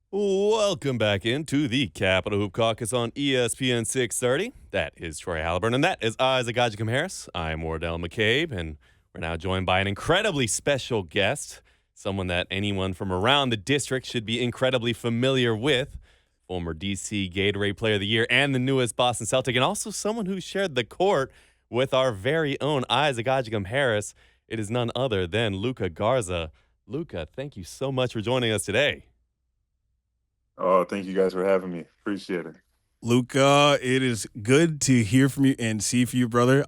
Welcome back into the Capital Hoop Caucus on ESPN 630. That is Troy Halliburton, and that is Isaac Harris. I'm Wardell McCabe, and we're now joined by an incredibly special guest, someone that anyone from around the district should be incredibly familiar with, former DC Gatorade Player of the Year and the newest Boston Celtic, and also someone who shared the court with our very own Isaac Harris. It is none other than Luka Garza. Luka, thank you so much for joining us today. Oh, thank you guys for having me. Appreciate it. Luca, it is good to hear from you and see from you, brother.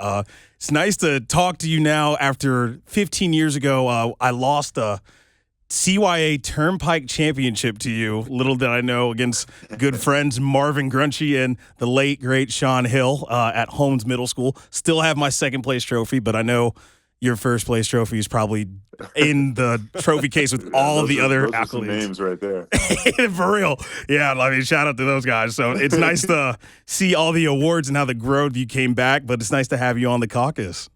It's nice to talk to you now after 15 years ago. I lost a CYA Turnpike Championship to you. Little did I know, against good friends Marvin Grunchy and the late, great Sean Hill at Holmes Middle School. Still have my second place trophy, but I know your first place trophy is probably in the trophy case with Yeah, all the other those are some accolades. names right there. For real. Yeah, I mean, shout out to those guys. So it's nice to see all the awards and how the growth you came back, but it's nice to have you on the caucus.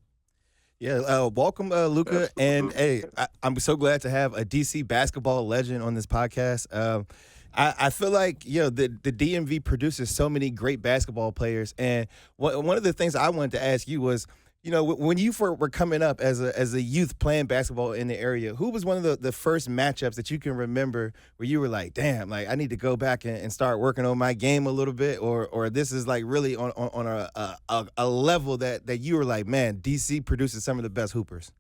Yeah, welcome, Luca. And Absolutely. hey, I'm so glad to have a DC basketball legend on this podcast. I feel like the DMV produces so many great basketball players, and one of the things I wanted to ask you was, when you were coming up as a youth playing basketball in the area, who was one of the first matchups that you can remember where you were like, damn, like I need to go back and start working on my game a little bit, or this is like really on a level that you were like, man, DC produces some of the best hoopers.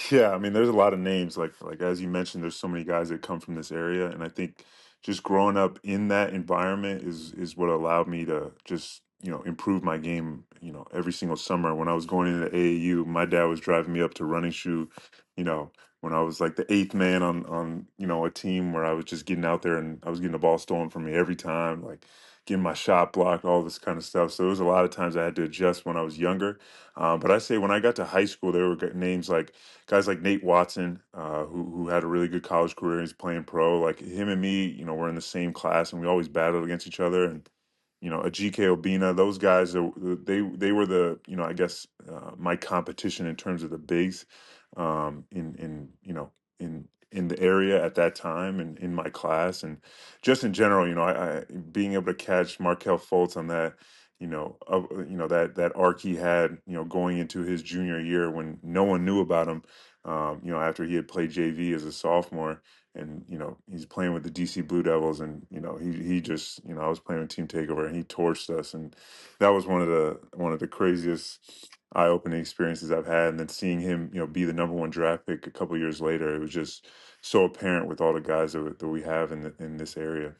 Yeah, I mean, there's a lot of names. Like as you mentioned, there's so many guys that come from this area, and I think just growing up in that environment is what allowed me to just improve my game. Every single summer when I was going into AAU, my dad was driving me up to running shoe. You know, when I was like the eighth man on a team where I was just getting out there and I was getting the ball stolen from me every time, like getting my shot blocked, all this kind of stuff. So there was a lot of times I had to adjust when I was younger. But I say when I got to high school, there were names like guys like Nate Watson, who had a really good college career. He's playing pro. Like him and me, we're in the same class, and we always battled against each other. And a GK Obina, those guys, they were the I guess my competition in terms of the bigs, in in the area at that time and in my class and just in general, I being able to catch Markel Fultz on that. That arc he had, going into his junior year when no one knew about him, after he had played JV as a sophomore, and he's playing with the DC Blue Devils, and he just I was playing with Team Takeover, and he torched us, and that was one of the craziest eye-opening experiences I've had. And then seeing him be the number one draft pick a couple years later, it was just so apparent with all the guys that we have in this area.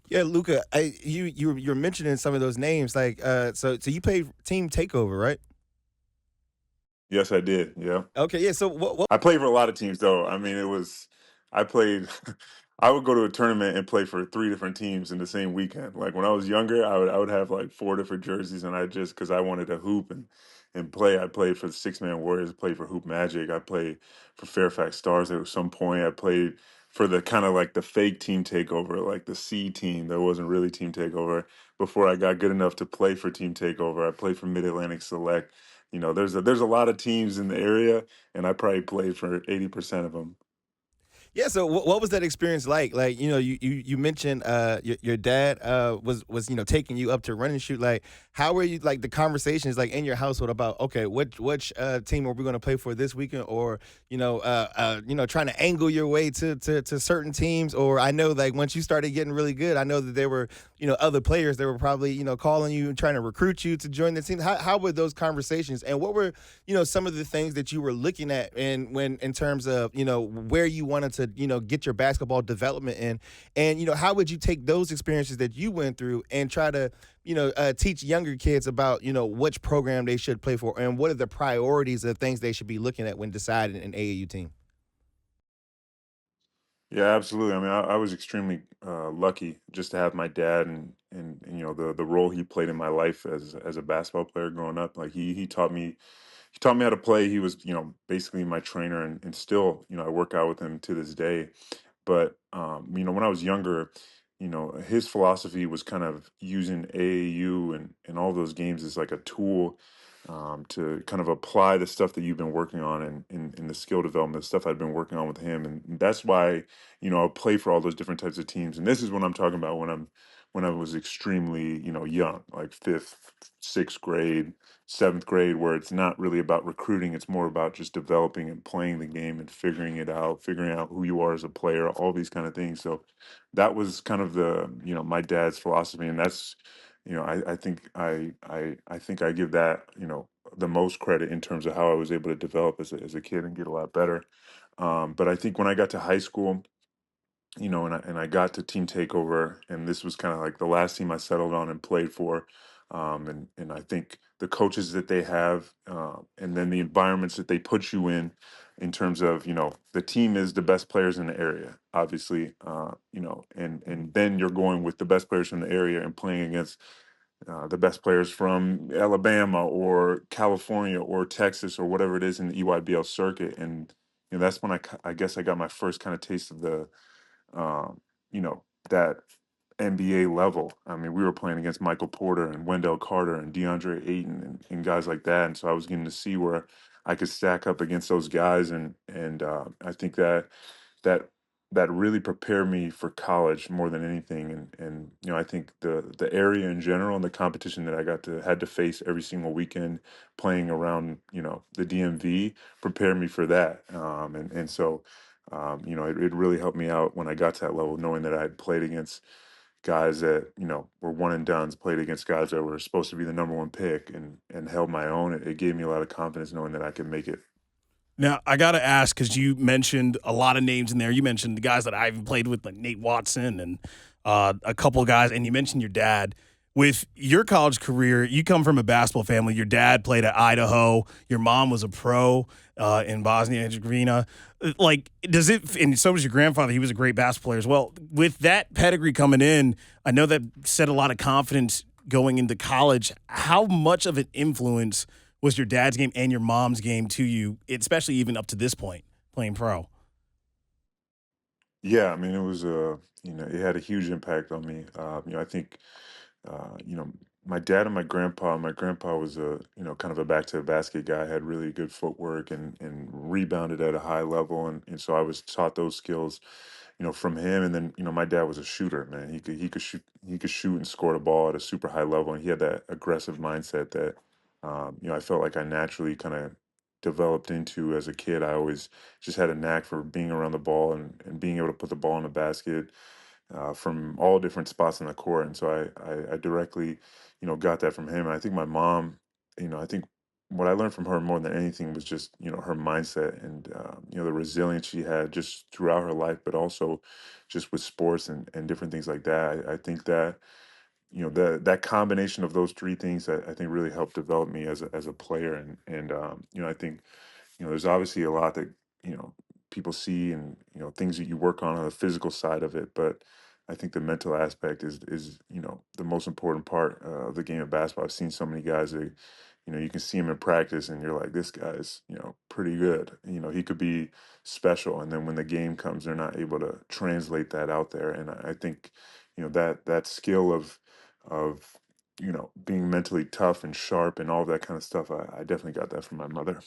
Yeah, Luca, you're mentioning some of those names, like so you played Team Takeover, right? Yes, I did. Yeah. Okay, yeah. So what I played for a lot of teams though. I mean, I played I would go to a tournament and play for three different teams in the same weekend. Like when I was younger, I would have like four different jerseys, and I just because I wanted to hoop and play. I played for the Six Man Warriors, played for Hoop Magic, I played for Fairfax Stars at some point. I played for the kind of like the fake team takeover, like the C team that wasn't really team takeover before I got good enough to play for team takeover. I played for Mid Atlantic Select. There's a lot of teams in the area, and I probably played for 80% of them. Yeah, so what was that experience like? Like, you mentioned your dad was taking you up to run and shoot. Like, how were you like the conversations like in your household about okay, which team are we going to play for this weekend, or trying to angle your way to certain teams? Or I know like once you started getting really good, I know that there were other players that were probably calling you and trying to recruit you to join the team. How were those conversations, and what were some of the things that you were looking at and when in terms of where you wanted to get your basketball development in, and how would you take those experiences that you went through and try to teach younger kids about which program they should play for and what are the priorities of things they should be looking at when deciding an AAU team. Yeah, absolutely. I mean, I was extremely lucky just to have my dad and the role he played in my life as a basketball player growing up. Like he taught me how to play. He was basically my trainer, and still I work out with him to this day. But when I was younger, his philosophy was kind of using AAU and all those games as like a tool to kind of apply the stuff that you've been working on in the skill development, the stuff I'd been working on with him. And that's why, I'll play for all those different types of teams. And this is what I'm talking about when I was extremely, young, like fifth, sixth grade, seventh grade, where it's not really about recruiting. It's more about just developing and playing the game and figuring it out, figuring out who you are as a player, all these kind of things. So that was kind of my dad's philosophy. And that's, I think I give that, the most credit in terms of how I was able to develop as a kid and get a lot better. But I think when I got to high school, and I got to team takeover, and this was kind of like the last team I settled on and played for. And I think the coaches that they have, and then the environments that they put you in terms of, the team is the best players in the area, obviously, and then you're going with the best players from the area and playing against the best players from Alabama or California or Texas or whatever it is in the EYBL circuit. And that's when I guess I got my first kind of taste of the that NBA level. I mean, we were playing against Michael Porter and Wendell Carter and DeAndre Ayton and guys like that. And so I was getting to see where I could stack up against those guys. And I think that that really prepared me for college more than anything. And I think the area in general and the competition that I had to face every single weekend playing around, the DMV prepared me for that. And so it really helped me out when I got to that level, knowing that I had played against guys that, were one and dones, played against guys that were supposed to be the number one pick and held my own. It gave me a lot of confidence knowing that I could make it. Now, I got to ask, because you mentioned a lot of names in there. You mentioned the guys that I even played with, like Nate Watson and a couple of guys, and you mentioned your dad. With your college career, you come from a basketball family. Your dad played at Idaho. Your mom was a pro in Bosnia and Herzegovina. Like, and so was your grandfather. He was a great basketball player as well. With that pedigree coming in, I know that set a lot of confidence going into college. How much of an influence was your dad's game and your mom's game to you, especially even up to this point, playing pro? Yeah, I mean, it was it had a huge impact on me. I think, my dad and my grandpa was kind of a back to the basket guy, had really good footwork and rebounded at a high level. And so I was taught those skills, from him. And then, my dad was a shooter, man. He could shoot and score the ball at a super high level. And he had that aggressive mindset that, I felt like I naturally kind of developed into as a kid. I always just had a knack for being around the ball and being able to put the ball in the basket from all different spots in the court. And so I directly, got that from him. And I think my mom, I think what I learned from her more than anything was just, her mindset and, the resilience she had just throughout her life, but also just with sports and different things like that. I think that, that combination of those three things I think really helped develop me as a player. And I think there's obviously a lot that you know people see and things that you work on the physical side of it, but I think the mental aspect is the most important part of the game of basketball. I've seen so many guys that you can see him in practice and you're like, this guy's pretty good. He could be special, and then when the game comes, they're not able to translate that out there. And I think that skill of being mentally tough and sharp and all that kind of stuff. I definitely got that from my mother.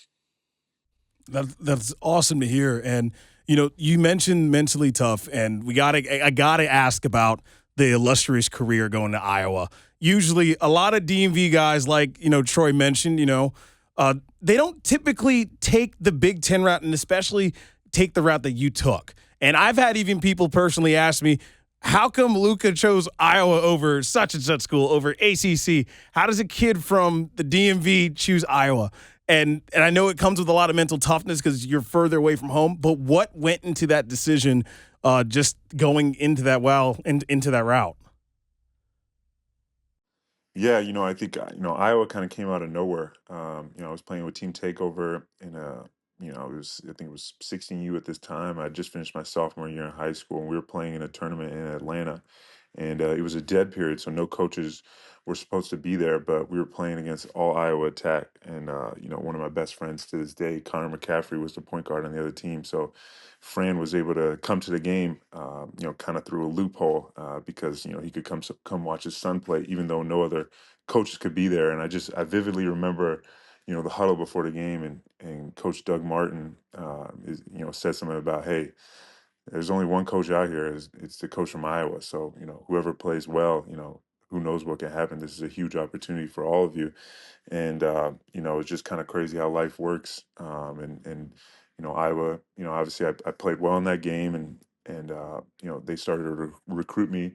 That's awesome to hear. And you mentioned mentally tough, and I gotta ask about the illustrious career going to Iowa. Usually, a lot of DMV guys, like Troy mentioned, they don't typically take the Big Ten route, and especially take the route that you took. And I've had even people personally ask me, how come Luka chose Iowa over such and such school, over ACC? How does a kid from the DMV choose Iowa? And I know it comes with a lot of mental toughness because you're further away from home. But what went into that decision, just going into that into that route? Yeah, I think Iowa kind of came out of nowhere. I was playing with Team Takeover in I think it was 16U at this time. I just finished my sophomore year in high school, and we were playing in a tournament in Atlanta, and it was a dead period, so no coaches were supposed to be there, but we were playing against all Iowa attack, and one of my best friends to this day, Connor McCaffrey, was the point guard on the other team. So Fran was able to come to the game, kind of through a loophole because he could come watch his son play, even though no other coaches could be there. And I vividly remember. the huddle before the game, and Coach Doug Martin, said something about, hey, there's only one coach out here. It's the coach from Iowa. So, whoever plays well, who knows what can happen. This is a huge opportunity for all of you. And, it's just kind of crazy how life works. Iowa, obviously I played well in that game, and they started to recruit me,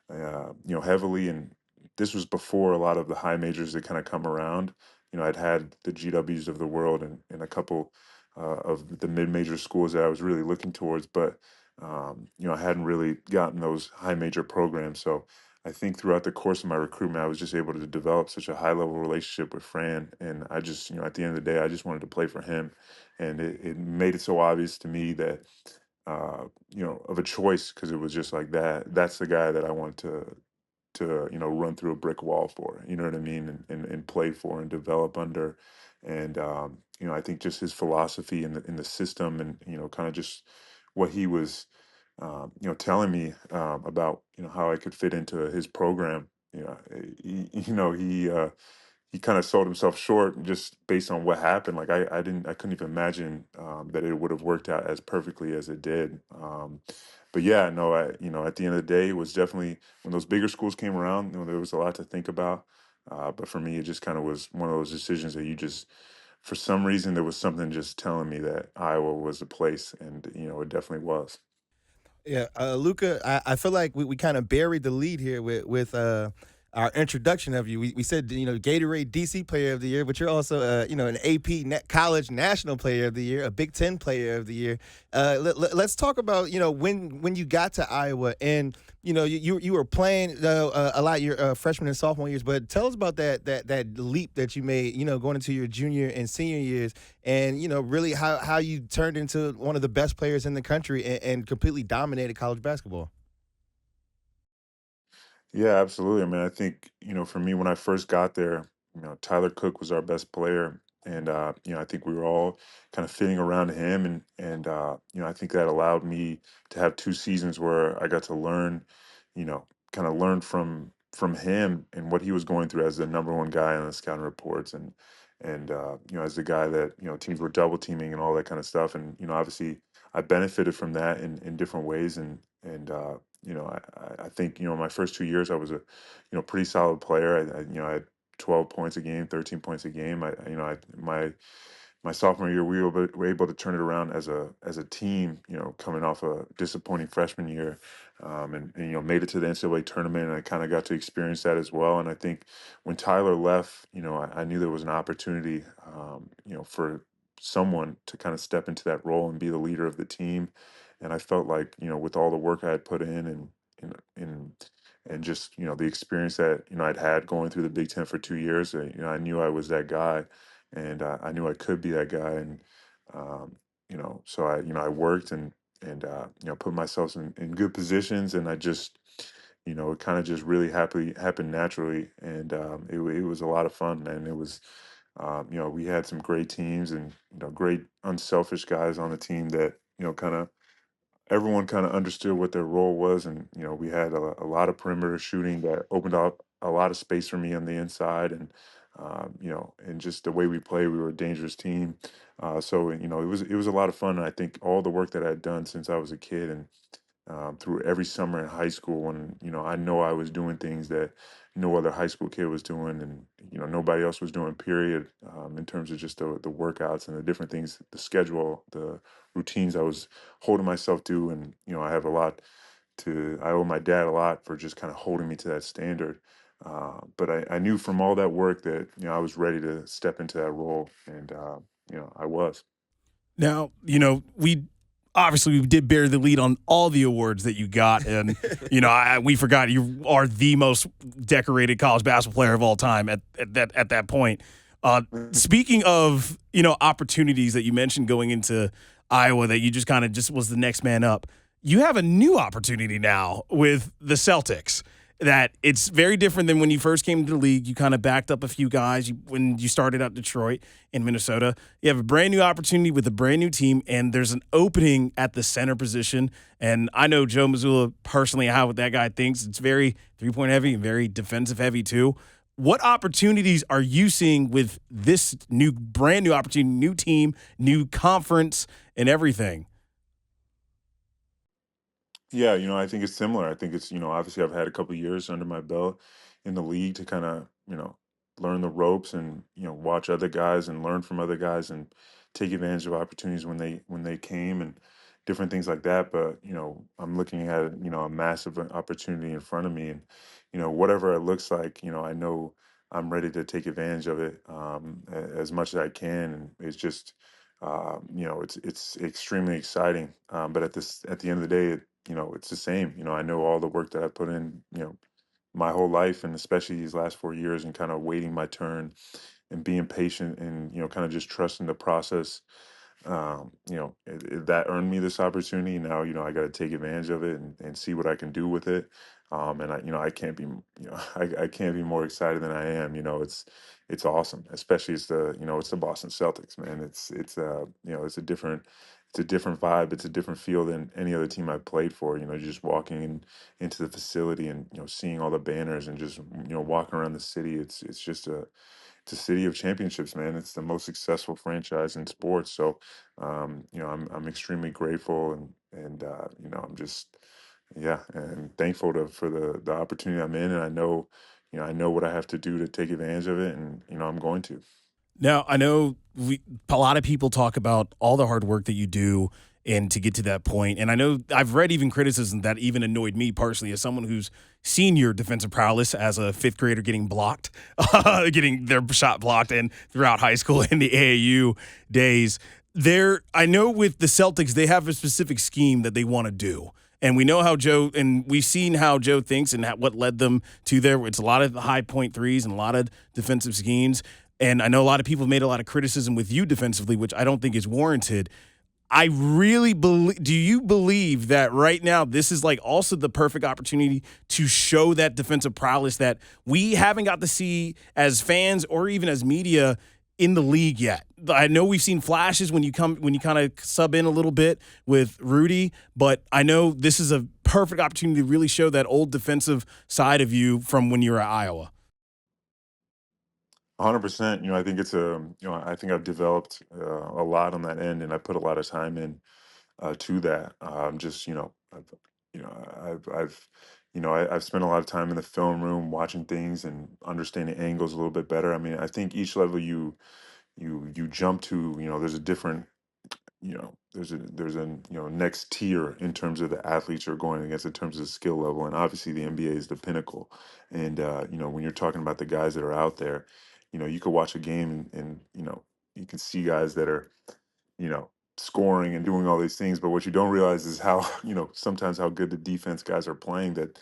heavily. And this was before a lot of the high majors that kind of come around. I'd had the GWs of the world and a couple of the mid-major schools that I was really looking towards, but I hadn't really gotten those high major programs. So I think throughout the course of my recruitment, I was just able to develop such a high level relationship with Fran. And I just, at the end of the day, I just wanted to play for him. And it made it so obvious to me that, of a choice, because it was just like that. That's the guy that I wanted to run through a brick wall for, you know what I mean, and play for and develop under. And I think just his philosophy in the system, and kind of just what he was telling me about how I could fit into his program. He kind of sold himself short just based on what happened. Like I couldn't even imagine that it would have worked out as perfectly as it did. But yeah, no, at the end of the day, it was definitely when those bigger schools came around. There was a lot to think about. But for me, it just kind of was one of those decisions that you just, for some reason, there was something just telling me that Iowa was the place, and it definitely was. Yeah, Luca, I feel like we kind of buried the lead here with our introduction of you. We said Gatorade DC Player of the Year, but you're also an AP College National Player of the Year, a Big Ten Player of the Year. Let's talk about when you got to Iowa, and you were playing a lot your freshman and sophomore years, but tell us about that leap that you made going into your junior and senior years, and really how you turned into one of the best players in the country and completely dominated college basketball. Yeah, absolutely. I mean, I think, for me, when I first got there, Tyler Cook was our best player. And, I think we were all kind of fitting around him. And I think that allowed me to have 2 seasons where I got to learn, kind of learn from him and what he was going through as the number one guy on the scouting reports. And as the guy that, teams were double teaming and all that kind of stuff. And, obviously I benefited from that in different ways. I think, my first 2 years, I was a, pretty solid player. I had 12 points a game, 13 points a game. My sophomore year, were able to turn it around as a team, coming off a disappointing freshman year, and made it to the NCAA tournament, and I kind of got to experience that as well. And I think when Tyler left, I knew there was an opportunity, for someone to kind of step into that role and be the leader of the team. And I felt like, with all the work I had put in, and just the experience that I'd had going through the Big Ten for 2 years, I knew I was that guy, and I knew I could be that guy. And so I worked and put myself in good positions, and I just it kind of just really happily happened naturally. And it was a lot of fun, and it was we had some great teams, and great unselfish guys on the team that kind of everyone kind of understood what their role was. And we had a lot of perimeter shooting that opened up a lot of space for me on the inside. And and just the way we play, we were a dangerous team. So it was a lot of fun. And I think all the work that I had done since I was a kid, and through every summer in high school, when I know I was doing things that no other high school kid was doing, and nobody else was doing, period, in terms of just the workouts and the different things, the schedule, the routines I was holding myself to. And I owe my dad a lot for just kind of holding me to that standard. But I knew from all that work that I was ready to step into that role, and I was. Now, we did bear the lead on all the awards that you got, and we forgot you are the most decorated college basketball player of all time at that point. Speaking of opportunities that you mentioned going into Iowa, that you just kind of just was the next man up. You have a new opportunity now with the Celtics. That it's very different than when you first came to the league. You kind of backed up a few guys when you started out Detroit and Minnesota. You have a brand new opportunity with a brand new team, and there's an opening at the center position. And I know Joe Mazzulla personally how that guy thinks. It's very three-point heavy and very defensive heavy too. What opportunities are you seeing with this brand new opportunity, new team, new conference, and everything? Yeah, I think it's similar. I think it's, obviously I've had a couple years under my belt in the league to kind of, learn the ropes and, watch other guys and learn from other guys and take advantage of opportunities when they came and different things like that. But, I'm looking at, a massive opportunity in front of me and, whatever it looks like, I know I'm ready to take advantage of it as much as I can. And it's just, it's extremely exciting. But at the end of the day, it's the same. I know all the work that I put in, my whole life, and especially these last 4 years, and kind of waiting my turn and being patient and kind of just trusting the process. That earned me this opportunity. Now, I got to take advantage of it and see what I can do with it. And I can't be, I can't be more excited than I am. It's awesome, especially it's the Boston Celtics, man. It's a different vibe. It's a different feel than any other team I've played for. Just walking into the facility and seeing all the banners and just walking around the city. It's a city of championships, man. It's the most successful franchise in sports. So, I'm extremely grateful and I'm just, yeah, and thankful for the opportunity I'm in. And I know what I have to do to take advantage of it. And, I'm going to. Now, I know a lot of people talk about all the hard work that you do and to get to that point. And I know I've read even criticism that even annoyed me personally as someone who's seen your defensive prowess as a fifth grader getting blocked, getting their shot blocked, and throughout high school and the AAU days. I know with the Celtics, they have a specific scheme that they want to do. And we know how Joe, and we've seen how Joe thinks and what led them to there. It's a lot of high point threes and a lot of defensive schemes. And I know a lot of people made a lot of criticism with you defensively, which I don't think is warranted. I really believe, do you believe that right now this is like also the perfect opportunity to show that defensive prowess that we haven't got to see as fans or even as media in the league yet? I know we've seen flashes when you kind of sub in a little bit with Rudy, but I know this is a perfect opportunity to really show that old defensive side of you from when you were at Iowa. 100%. I think I think I've developed a lot on that end, and I put a lot of time in to that. Just I've spent a lot of time in the film room watching things and understanding angles a little bit better. I mean, I think each level you jump to, there's a different, there's a next tier in terms of the athletes you're going against in terms of skill level, and obviously the NBA is the pinnacle. And when you're talking about the guys that are out there, you could watch a game and you can see guys that are you know, scoring and doing all these things. But what you don't realize is how, sometimes how good the defense guys are playing that,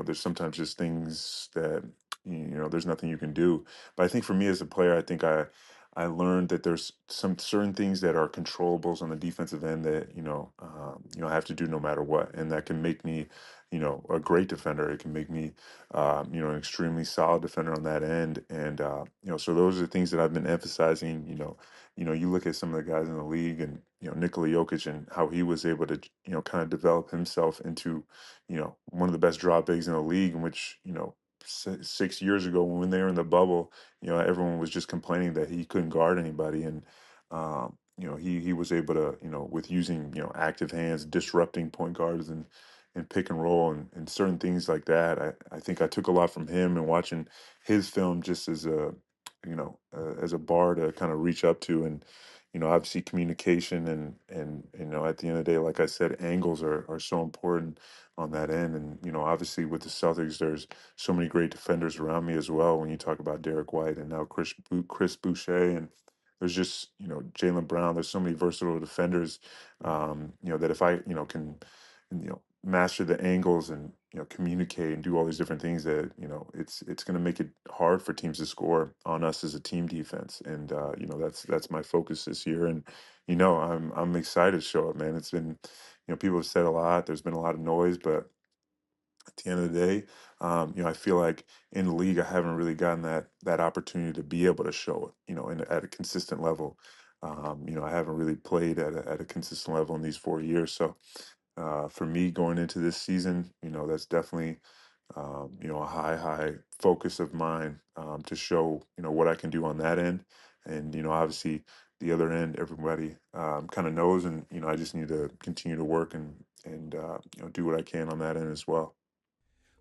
there's sometimes just things that, there's nothing you can do. But I think for me as a player, I think I learned that there's some certain things that are controllables on the defensive end that, I have to do no matter what. And that can make me, a great defender. It can make me, an extremely solid defender on that end. And, so those are the things that I've been emphasizing, you look at some of the guys in the league and, Nikola Jokic and how he was able to, kind of develop himself into, one of the best drop bigs in the league, in which, 6 years ago when they were in the bubble, everyone was just complaining that he couldn't guard anybody. And, he was able to, with using, active hands, disrupting point guards and pick and roll and certain things like that. I think I took a lot from him and watching his film just as a bar to kind of reach up to. And obviously communication and at the end of the day, like I said, angles are so important on that end. And obviously with the Celtics, there's so many great defenders around me as well. When you talk about Derek White and now Chris Boucher, and there's just Jalen Brown, there's so many versatile defenders, that if I can master the angles and communicate and do all these different things, that it's going to make it hard for teams to score on us as a team defense. And that's my focus this year. And I'm excited to show up, man. It's been, people have said a lot, there's been a lot of noise, but at the end of the day, I feel like in the league I haven't really gotten that opportunity to be able to show it, at a consistent level. I haven't really played at a consistent level in these 4 years. So for me going into this season, that's definitely a high focus of mine to show, what I can do on that end. And, obviously the other end, everybody kind of knows, and, I just need to continue to work and do what I can on that end as well.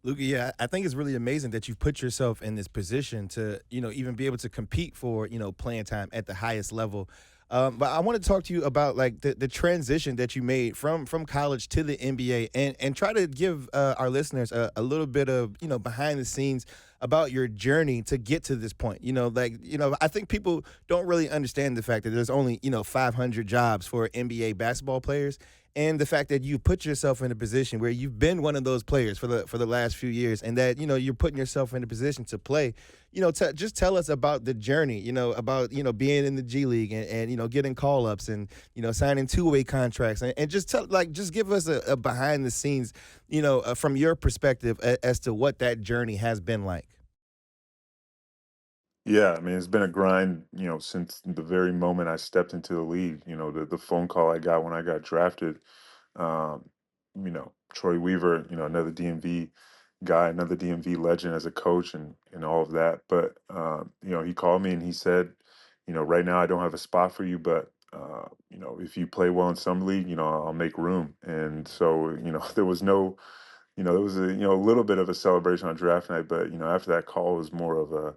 Luka, yeah, I think it's really amazing that you've put yourself in this position to, even be able to compete for, playing time at the highest level. But I want to talk to you about like the transition that you made from college to the NBA, and try to give our listeners a little bit of, behind the scenes about your journey to get to this point. I think people don't really understand the fact that there's only, 500 jobs for NBA basketball players, and the fact that you put yourself in a position where you've been one of those players for the last few years, and that you're putting yourself in a position to play. Just tell us about the journey. About being in the G League, and getting call ups, and signing two-way contracts, and just give us a behind the scenes, from your perspective as to what that journey has been like. Yeah, I mean, it's been a grind, since the very moment I stepped into the league. The phone call I got when I got drafted, Troy Weaver, another DMV guy, another DMV legend as a coach, and all of that. But he called me and he said, right now I don't have a spot for you, but if you play well in summer league, I'll make room. And so, there was no, there was a little bit of a celebration on draft night, but after that call, it was more of a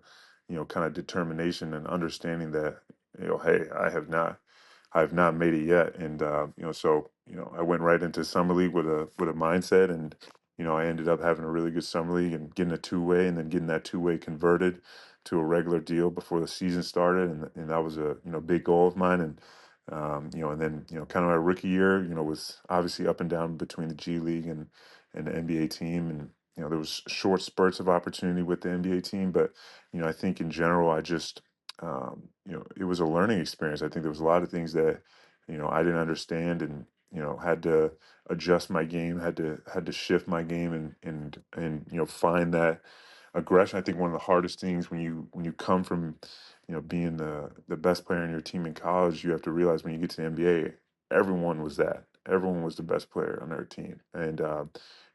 kind of determination and understanding that, hey, I have not made it yet. And so I went right into summer league with a mindset, and I ended up having a really good summer league and getting a two-way, and then getting that two-way converted to a regular deal before the season started, and that was a big goal of mine. And and then kind of my rookie year, was obviously up and down between the G League and the NBA team, and there was short spurts of opportunity with the NBA team, but I think in general, I just it was a learning experience. I think there was a lot of things that I didn't understand, and had to adjust my game, had to shift my game, and find that aggression. I think one of the hardest things when you come from being the best player in your team in college, you have to realize when you get to the NBA, everyone was that. Everyone was the best player on their team, and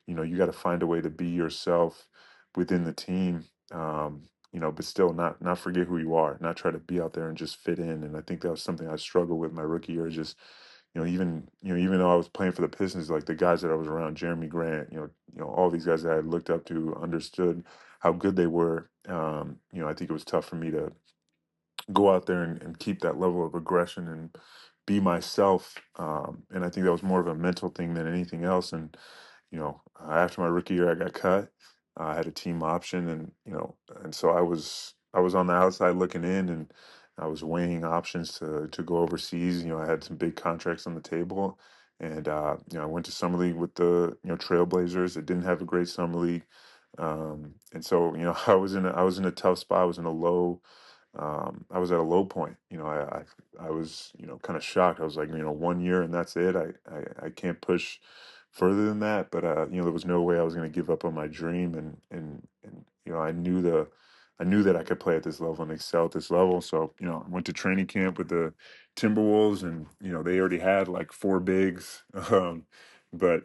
you got to find a way to be yourself within the team. But still not forget who you are, not try to be out there and just fit in. And I think that was something I struggled with my rookie year. Just even though I was playing for the Pistons, like the guys that I was around, Jeremy Grant, all these guys that I looked up to, understood how good they were. I think it was tough for me to go out there and keep that level of aggression and be myself. And I think that was more of a mental thing than anything else. And after my rookie year, I got cut. I had a team option, and so I was on the outside looking in, and I was weighing options to go overseas. I had some big contracts on the table, and I went to summer league with the Trailblazers. It didn't have a great summer league, and so I was in a tough spot. I was at a low point. I was kind of shocked. I was like, 1 year and that's it. I can't push further than that. But there was no way I was going to give up on my dream, and I knew that I could play at this level and excel at this level. So I went to training camp with the Timberwolves, and they already had like four bigs, but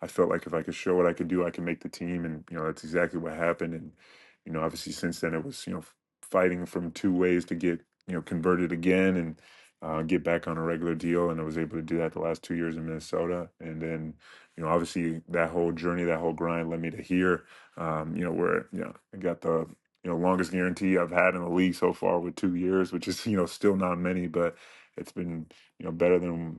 I felt like if I could show what I could do, I could make the team, and that's exactly what happened. And obviously since then it was fighting from two ways to get converted again, and get back on a regular deal, and I was able to do that the last 2 years in Minnesota. And then obviously that whole journey, that whole grind led me to here, where I got the longest guarantee I've had in the league so far with 2 years, which is still not many, but it's been better than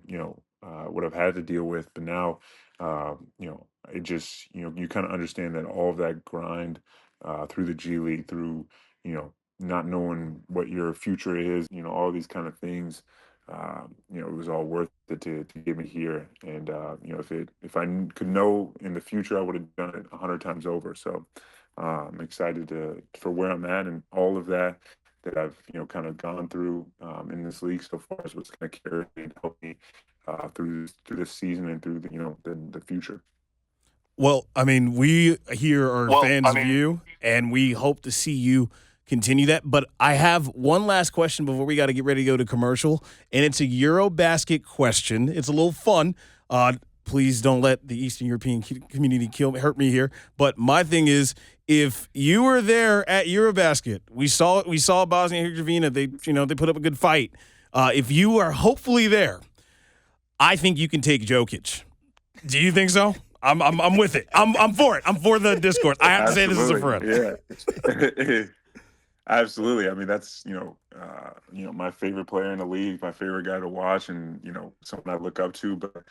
what I've had to deal with. But now it just you kind of understand that all of that grind through the G League, through not knowing what your future is, all these kind of things. It was all worth it to get me here. And if I could know in the future, I would have done it 100 times over. So I'm excited for where I'm at, and all of that I've kind of gone through in this league so far is what's going to carry me and help me through this season and through the future. Well, I mean, we here are fans of you, and we hope to see you continue that. But I have one last question before we got to get ready to go to commercial, and it's a Eurobasket question. It's a little fun. please don't let the Eastern European community hurt me here. But my thing is, if you were there at Eurobasket, we saw Bosnia and Herzegovina. They put up a good fight. If you are hopefully there, I think you can take Jokic. Do you think so? I'm with it. I'm for it. I'm for the discourse. I have to say this as a friend. Yeah. Absolutely. I mean, that's my favorite player in the league, my favorite guy to watch, and someone I look up to. But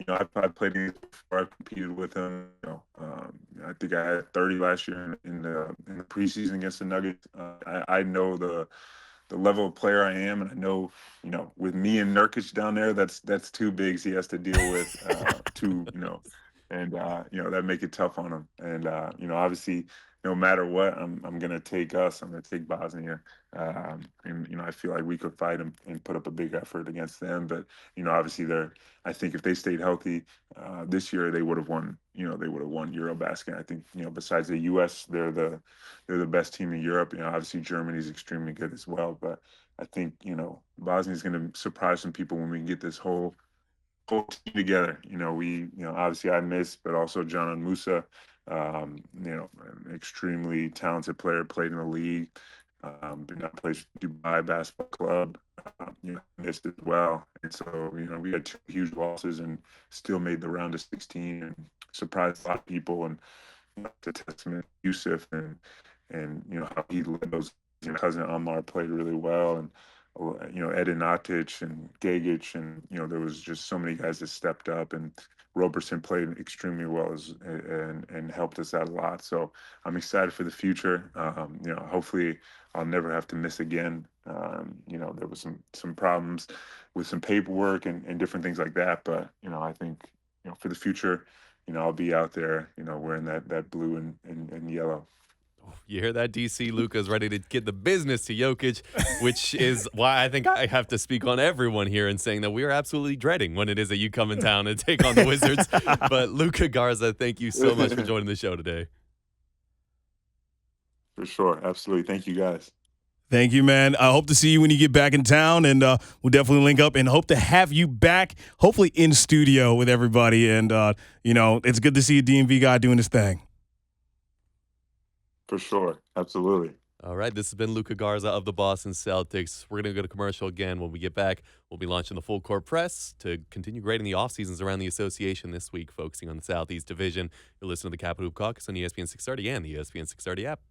I've played against him before. I've competed with him. I think I had 30 last year in the preseason against the Nuggets. I know the level of player I am, and I know, with me and Nurkic down there, that's two bigs he has to deal with. That make it tough on him. And obviously, no matter what, I'm gonna take us. I'm gonna take Bosnia. I feel like we could fight them and put up a big effort against them. But obviously, I think if they stayed healthy this year, they would have won. They would have won EuroBasket. I think besides the U.S., they're the best team in Europe. Obviously Germany's extremely good as well. But I think Bosnia's going to surprise some people when we get this whole team together. Obviously I miss, but also John Musa, an extremely talented player, played in the league. Plays Dubai Basketball Club, missed as well. And so, we had two huge losses and still made the round of 16 and surprised a lot of people. And it's a testament to Yusuf and how he led those. Cousin Ammar played really well, and Edin Atic and Gagic, and there was just so many guys that stepped up, and Roberson played extremely well and helped us out a lot. So I'm excited for the future. Hopefully I'll never have to miss again. There was some problems with some paperwork and different things like that, but I think for the future, I'll be out there, wearing that blue and yellow. You hear that, DC? Luka's ready to get the business to Jokic, which is why I think I have to speak on everyone here and saying that we are absolutely dreading when it is that you come in town and take on the Wizards. But Luka Garza, thank you so much for joining the show today. For sure. Absolutely. Thank you, guys. Thank you, man. I hope to see you when you get back in town, and we'll definitely link up and hope to have you back, hopefully in studio with everybody. And, it's good to see a DMV guy doing his thing. For sure. Absolutely. All right, this has been Luka Garza of the Boston Celtics. We're going to go to commercial again. When we get back, we'll be launching the Full Court Press to continue grading the off-seasons around the association this week, focusing on the Southeast Division. You'll listen to the Capital Hoop Caucus on ESPN 630 and the ESPN 630 app.